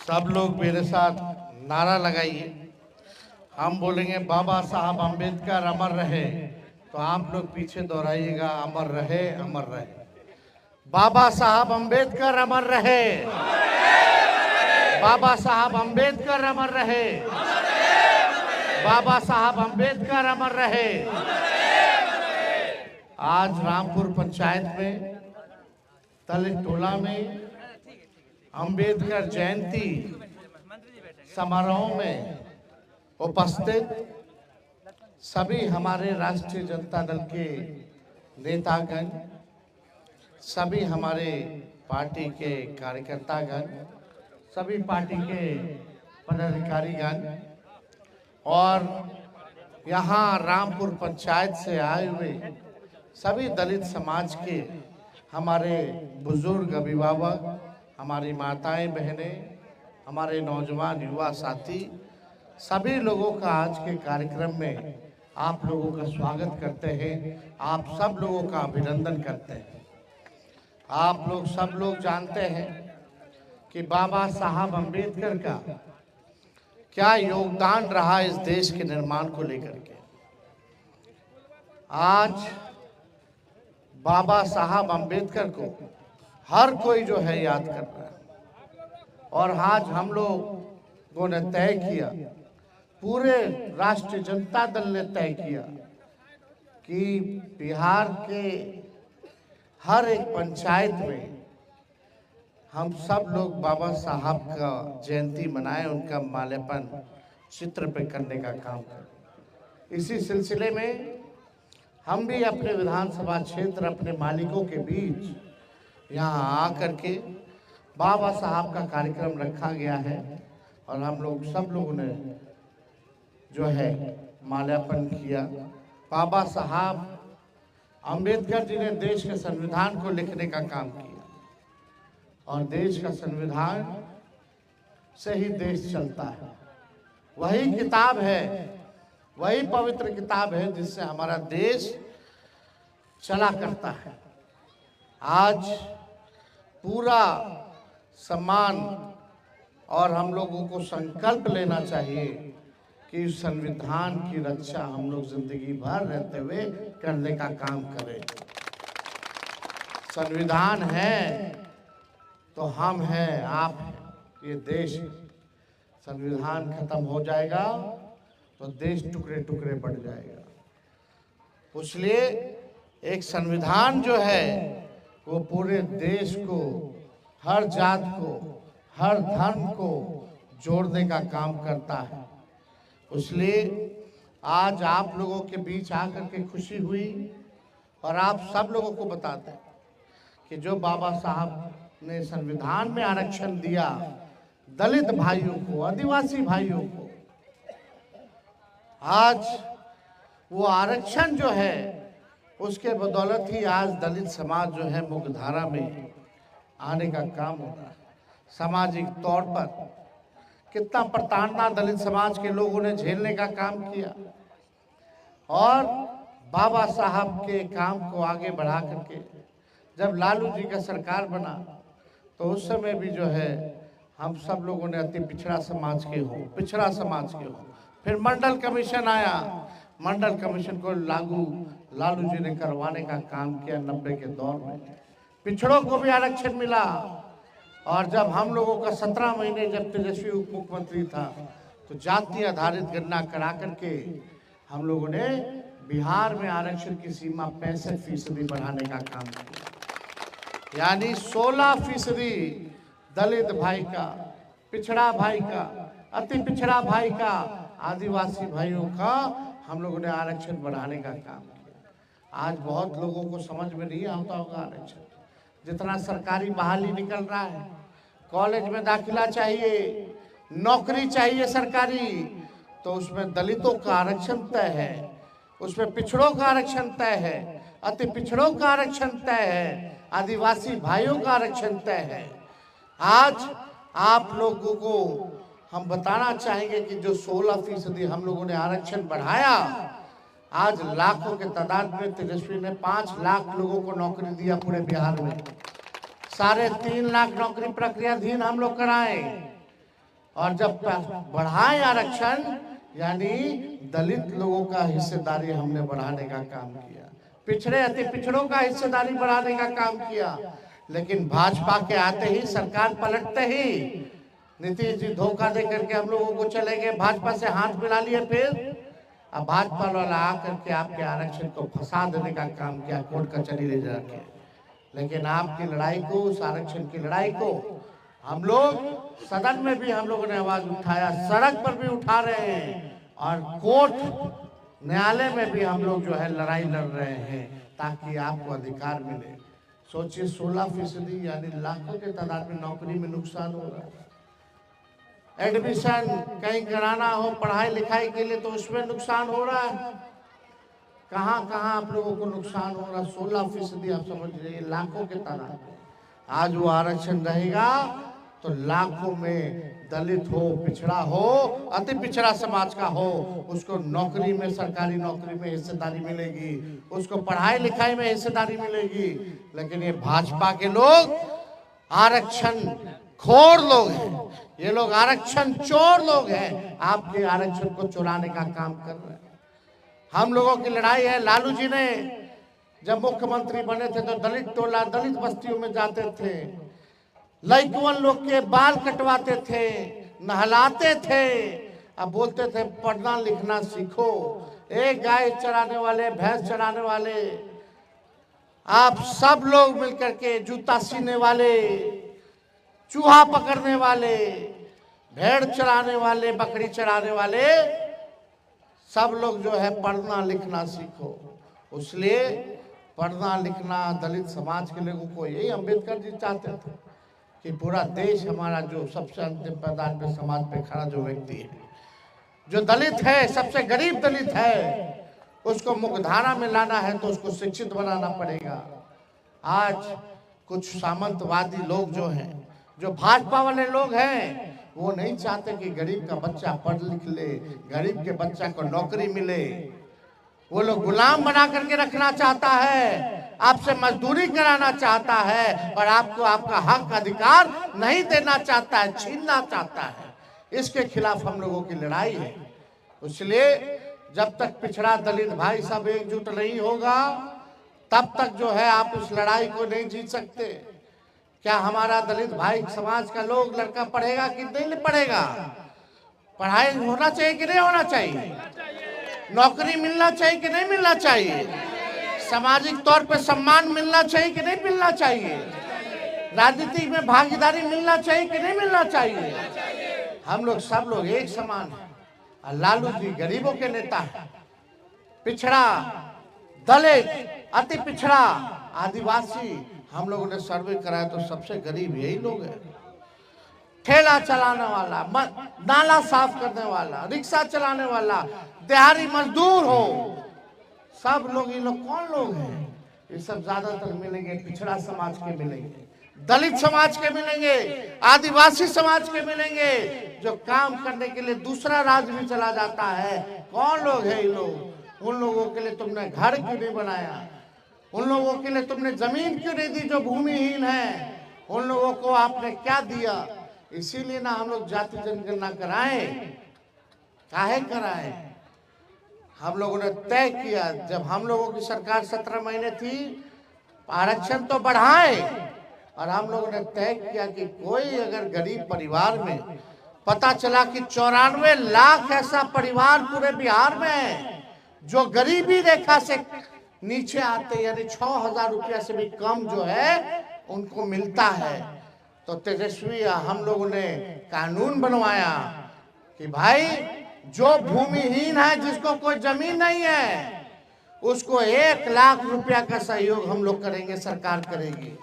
सब लोग मेरे साथ नारा लगाइए। हम बोलेंगे बाबा साहब अम्बेडकर अमर रहे, तो आप लोग पीछे दोहराइएगा, अमर रहे, अमर रहे। बाबा साहब अम्बेडकर अमर रहे, बाबा साहब अम्बेडकर अमर रहे, बाबा साहब अम्बेडकर अमर रहे। आज रामपुर पंचायत में दलित टोला में अम्बेडकर जयंती समारोह में उपस्थित सभी हमारे राष्ट्रीय जनता दल के नेतागण, सभी हमारे पार्टी के कार्यकर्तागण, सभी पार्टी के पदाधिकारीगण और यहाँ रामपुर पंचायत से आए हुए सभी दलित समाज के हमारे बुजुर्ग अभिभावक, हमारी माताएं बहनें, हमारे नौजवान युवा साथी, सभी लोगों का आज के कार्यक्रम में आप लोगों का स्वागत करते हैं। आप सब लोगों का अभिनंदन करते हैं। आप लोग सब लोग जानते हैं कि बाबा साहब अम्बेडकर का क्या योगदान रहा इस देश के निर्माण को लेकर के। आज बाबा साहब अम्बेडकर को हर कोई जो है याद कर रहा है और आज हम लोगों ने तय किया, पूरे राष्ट्रीय जनता दल ने तय किया कि बिहार के हर एक पंचायत में हम सब लोग बाबा साहब का जयंती मनाएं, उनका माल्यार्पण चित्र पे करने का काम करें। इसी सिलसिले में हम भी अपने विधानसभा क्षेत्र अपने मालिकों के बीच यहाँ आकर के बाबा साहब का कार्यक्रम रखा गया है और हम लोग सब लोगों ने जो है माल्यार्पण किया। बाबा साहब अम्बेडकर जी ने देश के संविधान को लिखने का काम किया और देश का संविधान से ही देश चलता है। वही किताब है, वही पवित्र किताब है जिससे हमारा देश चला करता है। आज पूरा सम्मान और हम लोगों को संकल्प लेना चाहिए कि संविधान की रक्षा हम लोग जिंदगी भर रहते हुए करने का काम करें। संविधान है तो हम हैं, आप हैं, ये देश। संविधान खत्म हो जाएगा तो देश टुकड़े टुकड़े बढ़ जाएगा। इसलिए एक संविधान जो है वो पूरे देश को, हर जात को, हर धर्म को जोड़ने का काम करता है। इसलिए आज आप लोगों के बीच आकर के खुशी हुई और आप सब लोगों को बताते हैं कि जो बाबा साहब ने संविधान में आरक्षण दिया दलित भाइयों को, आदिवासी भाइयों को, आज वो आरक्षण जो है उसके बदौलत ही आज दलित समाज जो है मुख्यधारा में आने का काम हो रहा है। सामाजिक तौर पर कितना प्रताड़ना दलित समाज के लोगों ने झेलने का काम किया और बाबा साहब के काम को आगे बढ़ा करके जब लालू जी का सरकार बना तो उस समय भी जो है हम सब लोगों ने अति पिछड़ा समाज के हो, फिर मंडल कमीशन आया, मंडल कमीशन को लागू लालू जी ने करवाने का काम किया। 90 के दौर में पिछड़ों को भी आरक्षण मिला और जब हम लोगों का 17 महीने जब तेजस्वी उप मुख्यमंत्री था तो जाति आधारित गणना करा करके हम लोगों ने बिहार में आरक्षण की सीमा 65% बढ़ाने का काम किया। यानी 16% दलित भाई का, पिछड़ा भाई का, अति पिछड़ा भाई का, आदिवासी भाइयों का हम लोगों ने आरक्षण बढ़ाने का काम किया। आज बहुत लोगों को समझ में नहीं आता होगा आरक्षण। जितना सरकारी बहाली निकल रहा है, कॉलेज में दाखिला चाहिए, नौकरी चाहिए सरकारी, तो उसमें दलितों का आरक्षण तय है, उसमें पिछड़ों का आरक्षण तय है, अति पिछड़ों का आरक्षण तय है, आदिवासी भाइयों का आरक्षण तय है। आज आप लोगों को हम बताना चाहेंगे कि जो 16% हम लोगों ने आरक्षण बढ़ाया आज लाखों के तादाद में तेजस्वी ने 5 लाख लोगों को नौकरी दिया पूरे बिहार में। 3.5 लाख नौकरी प्रक्रियाधीन हम लोग कराए, और जब बढ़ाए आरक्षण यानी दलित लोगों का हिस्सेदारी हमने बढ़ाने का काम किया, पिछड़े अति पिछड़ों का हिस्सेदारी बढ़ाने का काम किया। लेकिन भाजपा के आते ही, सरकार पलटते ही नीतीश जी धोखा दे करके हम लोगों को चले गए, भाजपा से हाथ मिला लिए। फिर अब भाजपा वाला आकर के आपके आरक्षण को फंसा देने का काम किया, कोर्ट कचहरी ले जाके। लेकिन आपकी लड़ाई को, उस आरक्षण की लड़ाई को हम लोग सदन में भी हम लोगों ने आवाज उठाया, सड़क पर भी उठा रहे हैं, और कोर्ट न्यायालय में भी हम लोग जो है लड़ाई लड़ रहे हैं ताकि आपको अधिकार मिले। सोचिए 16% यानी लाखों के तादाद में नौकरी में नुकसान हो रहा है। एडमिशन कहीं कराना हो पढ़ाई लिखाई के लिए तो उसमें नुकसान हो रहा है। कहाँ कहाँ आप लोगों को नुकसान हो रहा है। 16% आप समझ लीजिए, लाखों के तादाद में। आज वो आरक्षण रहेगा तो लाखों में दलित हो, पिछड़ा हो, अति पिछड़ा समाज का हो, उसको नौकरी में, सरकारी नौकरी में हिस्सेदारी मिलेगी, उसको पढ़ाई लिखाई में हिस्सेदारी मिलेगी। लेकिन ये भाजपा के लोग आरक्षण खोर लोग हैं, ये लोग आरक्षण चोर लोग हैं, आपके आरक्षण को चुराने का काम कर रहे हैं। हम लोगों की लड़ाई है। लालू जी ने जब मुख्यमंत्री बने थे तो दलित टोला, दलित बस्तियों में जाते थे, लड़कियों लोग के बाल कटवाते थे, नहलाते थे, अब बोलते थे पढ़ना लिखना सीखो। एक गाय चराने वाले, भैंस चराने वाले, आप सब लोग मिलकर के, जूता सीने वाले, चूहा पकड़ने वाले, भेड़ चराने वाले, बकरी चराने वाले, सब लोग जो है पढ़ना लिखना सीखो। इसलिए पढ़ना लिखना दलित समाज के लोगों को, यही अंबेडकर जी चाहते थे कि पूरा देश हमारा, जो सबसे अंतिम पैदान पे समाज पे खड़ा जो व्यक्ति है, जो दलित है, सबसे गरीब दलित है, उसको मुख्यधारा में लाना है तो उसको शिक्षित बनाना पड़ेगा। आज कुछ सामंतवादी लोग जो हैं, जो भाजपा वाले लोग हैं, वो नहीं चाहते कि गरीब का बच्चा पढ़ लिख ले, गरीब के बच्चा को नौकरी मिले। वो लोग गुलाम बना करके रखना चाहता है, आपसे मजदूरी कराना चाहता है, और आपको आपका हक अधिकार नहीं देना चाहता है, छीनना चाहता है। इसके खिलाफ हम लोगों की लड़ाई है। इसलिए जब तक पिछड़ा दलित भाई सब एकजुट नहीं होगा, तब तक जो है आप इस लड़ाई को नहीं जीत सकते। क्या हमारा दलित भाई समाज का लोग, लड़का पढ़ेगा कि नहीं पढ़ेगा? पढ़ाई होना चाहिए कि नहीं होना चाहिए? नौकरी मिलना चाहिए कि नहीं मिलना चाहिए? सामाजिक तौर पर सम्मान मिलना चाहिए कि नहीं मिलना चाहिए? राजनीति में भागीदारी मिलना चाहिए कि नहीं मिलना चाहिए? हम लोग सब लोग एक समान हैं। और लालू जी गरीबों के नेता हैं। पिछड़ा, दलित, अति पिछड़ा, आदिवासी, हम लोगों ने सर्वे कराया तो सबसे गरीब यही लोग हैं। ठेला चलाने वाला, नाला साफ करने वाला, रिक्शा चलाने वाला, दिहाड़ी मजदूर हो, सब लोग, ये लोग कौन लोग हैं? ये सब ज्यादातर मिलेंगे पिछड़ा समाज के मिलेंगे, दलित समाज के मिलेंगे, आदिवासी समाज के मिलेंगे, जो काम करने के लिए दूसरा राज्य में चला जाता है। कौन लोग हैं ये लोग? उन लोगों के लिए तुमने घर क्यों नहीं बनाया? उन लोगों के लिए तुमने जमीन क्यों नहीं दी जो भूमिहीन है? उन लोगों को आपने क्या दिया? इसीलिए ना हम लोग जाति जनगणना कराएं। काहे कराएं? हम लोगों ने तय किया, जब हम लोगों की सरकार 17 महीने थी, आरक्षण तो बढ़ाए, और हम लोगों ने तय किया कि कोई अगर गरीब परिवार में, पता चला कि 94 लाख ऐसा परिवार पूरे बिहार में है जो गरीबी रेखा से नीचे आते, यानी 6,000 रुपया से भी कम जो है उनको मिलता है। तो तेजस्वी हम लोगों ने कानून बनवाया कि भाई जो भूमिहीन है, जिसको कोई जमीन नहीं है, उसको 1 लाख रुपया का सहयोग हम लोग करेंगे, सरकार करेगी।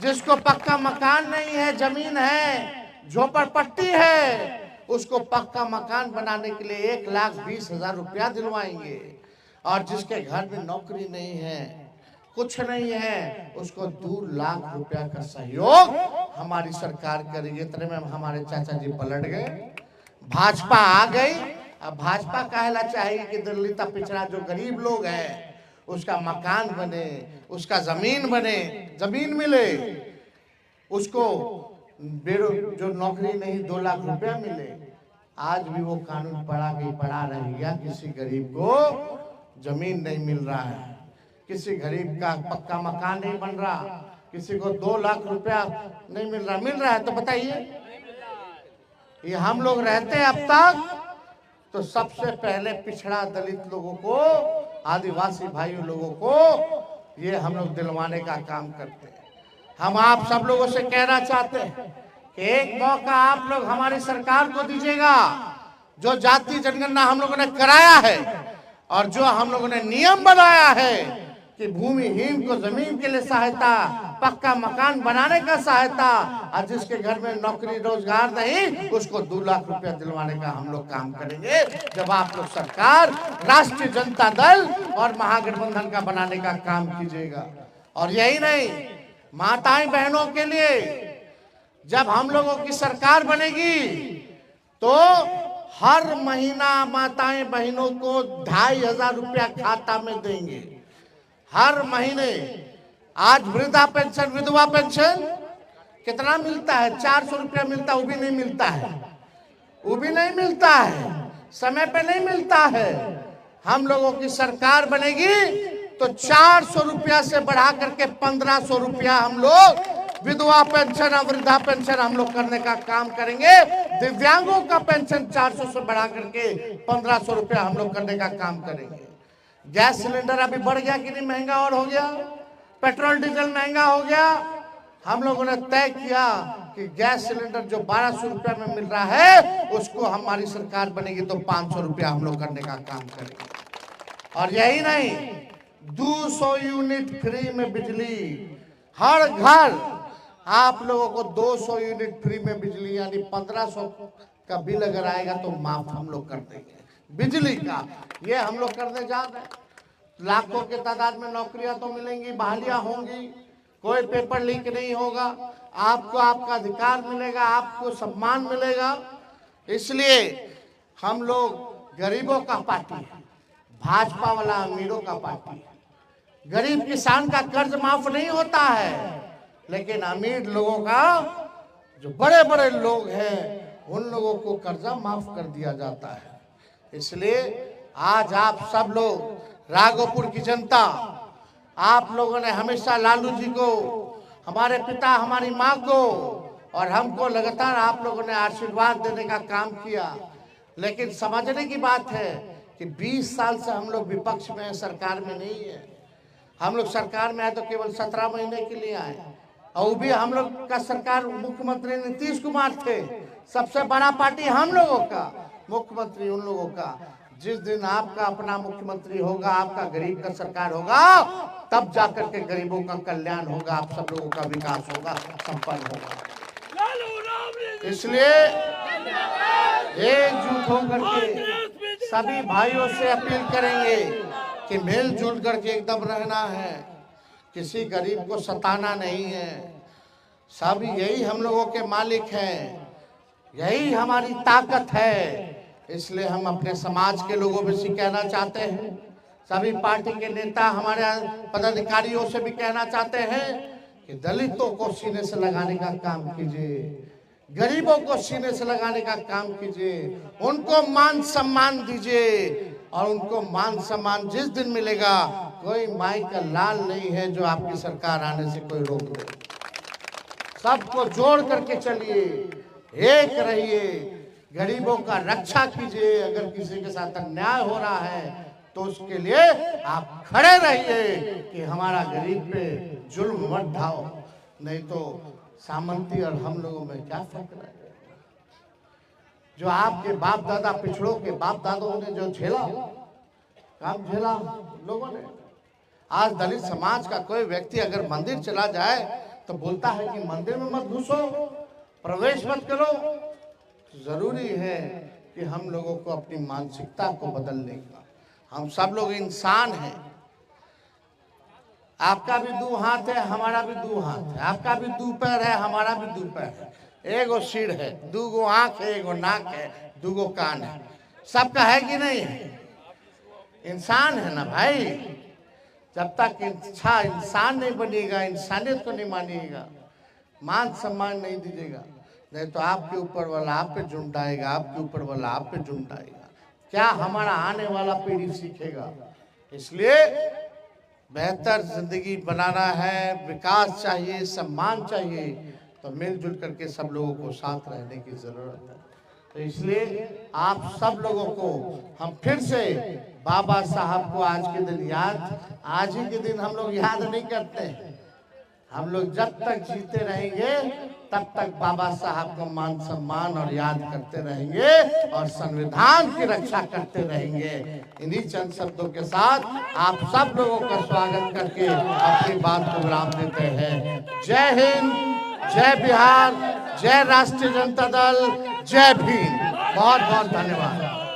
जिसको पक्का मकान नहीं है, जमीन है, झोपड़पट्टी है, उसको पक्का मकान बनाने के लिए 1,20,000 रुपया दिलवाएंगे। और जिसके घर में नौकरी नहीं है, कुछ नहीं है, उसको 2 लाख रुपया का सहयोग हमारी सरकार करेगी। इतने में हमारे चाचा जी पलट गए, भाजपा आ गई, अब भाजपा कहला चाहिए कि दलित पिछड़ा जो गरीब लोग हैं उसका मकान बने, उसका जमीन बने, जमीन मिले, उसको जो नौकरी नहीं 2 लाख रुपया मिले। आज भी वो कानून पड़ा रहेगा, किसी गरीब को जमीन नहीं मिल रहा है, किसी गरीब का पक्का मकान नहीं बन रहा, किसी को 2 लाख रुपया नहीं मिल रहा है तो बताइए ये हम लोग रहते अब तक तो सबसे पहले पिछड़ा दलित लोगों को, आदिवासी भाइयों लोगों को ये हम लोग दिलवाने का काम करते हैं। हम आप सब लोगों से कहना चाहते हैं कि एक मौका आप लोग हमारी सरकार को दीजिएगा। जो जाति जनगणना हम लोगों ने कराया है और जो हम लोगों ने नियम बनाया है कि भूमिहीन को जमीन के लिए सहायता, पक्का मकान बनाने का सहायता, और जिसके घर में नौकरी रोजगार नहीं उसको 2 लाख रुपया दिलवाने का हम लोग काम करेंगे जब आप लोग सरकार राष्ट्रीय जनता दल और महागठबंधन का बनाने का काम कीजिएगा। और यही नहीं, माताएं बहनों के लिए जब हम लोगों की सरकार बनेगी तो हर महीना माताएं बहनों को 2,500 रुपया खाता में देंगे हर महीने। आज वृद्धा पेंशन, विधवा पेंशन कितना मिलता है? 400 रुपया मिलता है, वो भी नहीं मिलता है, वो भी नहीं मिलता है, समय पे नहीं मिलता है। हम लोगों की सरकार बनेगी तो 400 रुपया से बढ़ा करके 1500 रुपया हम लोग विधवा पेंशन और वृद्धा पेंशन हम लोग करने का काम करेंगे। दिव्यांगों का पेंशन 400 से बढ़ा करके 1500 रुपया हम लोग करने का काम करेंगे। गैस सिलेंडर अभी बढ़ गया कि नहीं? महंगा और हो गया। पेट्रोल डीजल महंगा हो गया। हम लोगों ने तय किया कि गैस सिलेंडर जो 1200 रुपया में मिल रहा है उसको हमारी सरकार बनेगी तो 500 रुपया हम लोग करने का काम करेंगे। और यही नहीं, 200 यूनिट फ्री में बिजली, हर घर आप लोगों को 200 यूनिट फ्री में बिजली, यानी 1500 का बिल अगर आएगा तो माफ हम लोग कर देंगे बिजली का। ये हम लोग करने जा रहे हैं। लाखों के तादाद में नौकरियां तो मिलेंगी, बहालियां होंगी, कोई पेपर लीक नहीं होगा, आपको आपका अधिकार मिलेगा, आपको सम्मान मिलेगा। इसलिए हम लोग गरीबों का पार्टी है, भाजपा वाला अमीरों का पार्टी है। गरीब किसान का कर्ज माफ नहीं होता है, लेकिन अमीर लोगों का, जो बड़े बड़े लोग हैं उन लोगों को कर्जा माफ कर दिया जाता है। इसलिए आज आप सब लोग, राघोपुर की जनता, आप लोगों ने हमेशा लालू जी को, हमारे पिता, हमारी माँ को और हमको लगातार आप लोगों ने आशीर्वाद देने का काम किया। लेकिन समझने की बात है कि 20 साल से हम लोग विपक्ष में, सरकार में नहीं है। हम लोग सरकार में आए तो केवल 17 महीने के लिए आए, और भी हम लोग का सरकार मुख्यमंत्री नीतीश कुमार थे। सबसे बड़ा पार्टी हम लोगों का, मुख्यमंत्री उन लोगों का। जिस दिन आपका अपना मुख्यमंत्री होगा, आपका गरीब का सरकार होगा, तब जाकर के गरीबों का कल्याण होगा, आप सब लोगों का विकास होगा, संपन्न होगा। इसलिए एकजुट होकर के सभी भाइयों से अपील करेंगे कि मिलजुल करके एकदम रहना है, किसी गरीब को सताना नहीं है। सब यही हम लोगों के मालिक हैं, यही हमारी ताकत है। इसलिए हम अपने समाज के लोगों में से कहना चाहते हैं, सभी पार्टी के नेता, हमारे पदाधिकारियों से भी कहना चाहते हैं कि दलितों को सीने से लगाने का काम कीजिए, गरीबों को सीने से लगाने का काम कीजिए, उनको मान सम्मान दीजिए। और उनको मान सम्मान जिस दिन मिलेगा, कोई माई का लाल नहीं है जो आपकी सरकार आने से कोई रोक दे। सबको जोड़ करके चलिए, एक रहिए, गरीबों का रक्षा कीजिए। अगर किसी के साथ अन्याय हो रहा है तो उसके लिए आप खड़े रहिए कि हमारा गरीब पे जुल्म मत ढाओ, नहीं तो सामंती और हम लोगों में क्या फर्क रहेगा। जो आपके बाप दादा, पिछड़ों के बाप दादों ने जो झेला, काम झेला लोगों ने, आज दलित समाज का कोई व्यक्ति अगर मंदिर चला जाए तो बोलता है कि मंदिर में मत घुसो, प्रवेश मत करो। जरूरी है कि हम लोगों को अपनी मानसिकता को बदलने का, हम सब लोग इंसान हैं। आपका भी 2 हाथ है, हमारा भी 2 हाथ है, आपका भी 2 पैर है, हमारा भी 2 पैर है, एगो सिर है, 2 गो आंख है, एगो नाक है, 2 गो कान है। सबका है कि नहीं है? इंसान है ना भाई। जब तक अच्छा इंसान नहीं बनेगा, इंसानियत को नहीं मानिएगा, मान सम्मान नहीं दीजिएगा, नहीं तो आपके ऊपर वाला आप पे झुंडाएगा, आपके ऊपर वाला आप पे झुंडाएगा। क्या हमारा आने वाला पीढ़ी सीखेगा? इसलिए बेहतर जिंदगी बनाना है, विकास चाहिए, सम्मान चाहिए, तो मिलजुल करके सब लोगों को साथ रहने की जरूरत है। तो इसलिए आप सब लोगों को हम फिर से बाबा साहब को आज के दिन आज ही के दिन हम लोग याद नहीं करते हैं। हम लोग जब तक जीते रहेंगे तब तक बाबा साहब को मान सम्मान और याद करते रहेंगे और संविधान की रक्षा करते रहेंगे। इन्हीं चंद शब्दों के साथ आप सब लोगों का स्वागत करके अपनी बात को विराम देते हैं। जय हिंद, जय बिहार, जय राष्ट्रीय जनता दल, जय भीम। बहुत बहुत धन्यवाद।